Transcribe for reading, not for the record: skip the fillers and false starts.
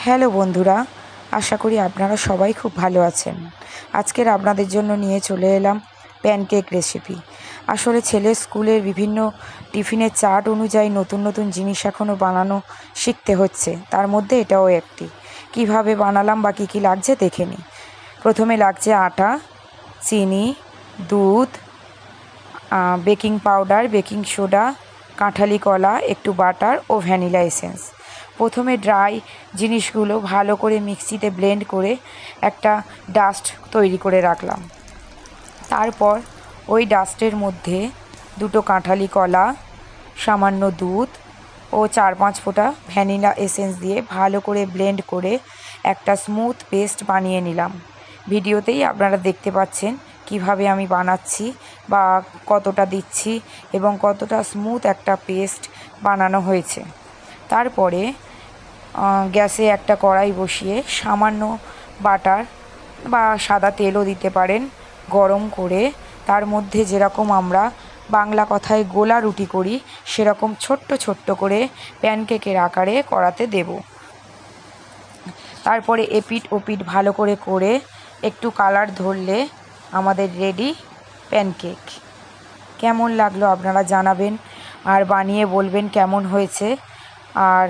Hello বন্ধুরা, আশা করি আপনারা সবাই খুব ভালো আছেন। আজকের আপনাদের জন্য নিয়ে চলে এলাম প্যানকেক রেসিপি। আসলে ছেলের স্কুলের বিভিন্ন টিফিনের চার্ট অনুযায়ী নতুন নতুন জিনিস এখনও বানানো শিখতে হচ্ছে, তার মধ্যে এটাও একটি। কিভাবে বানালাম বা কী কী লাগছে দেখে নিই। প্রথমে লাগছে আটা, চিনি, দুধ, বেকিং পাউডার, বেকিং সোডা, কাঁঠালি কলা, একটু বাটার ও ভ্যানিলা এসেন্স। প্রথমে ড্রাই জিনিসগুলো ভালো করে মিক্সিতে ব্লেন্ড করে একটা ডাস্ট তৈরি করে রাখলাম। তারপর ওই ডাস্টের মধ্যে দুটো কাঁঠালি কলা, সামান্য দুধ ও 4-5 ফোঁটা ভ্যানিলা এসেন্স দিয়ে ভালো করে ব্লেন্ড করে একটা স্মুথ পেস্ট বানিয়ে নিলাম। ভিডিওতেই আপনারা দেখতে পাচ্ছেন কিভাবে আমি বানাচ্ছি বা কতটা দিচ্ছি এবং কতটা স্মুথ একটা পেস্ট বানানো হয়েছে। তারপরে গ্যাসে একটা কড়াই বসিয়ে সামান্য বাটার বা সাদা তেলও দিতে পারেন গরম করে তার মধ্যে যেরকম আমরা বাংলা কথায় গোলা রুটি করি সেরকম ছোট্ট ছোট্ট করে প্যানকেকের আকারে কড়াতে দেব। তারপরে এপিঠ ওপিঠ ভালো করে করে একটু কালার ধরলে আমাদের রেডি প্যানকেক। কেমন লাগলো আপনারা জানাবেন আর বানিয়ে বলবেন কেমন হয়েছে। আর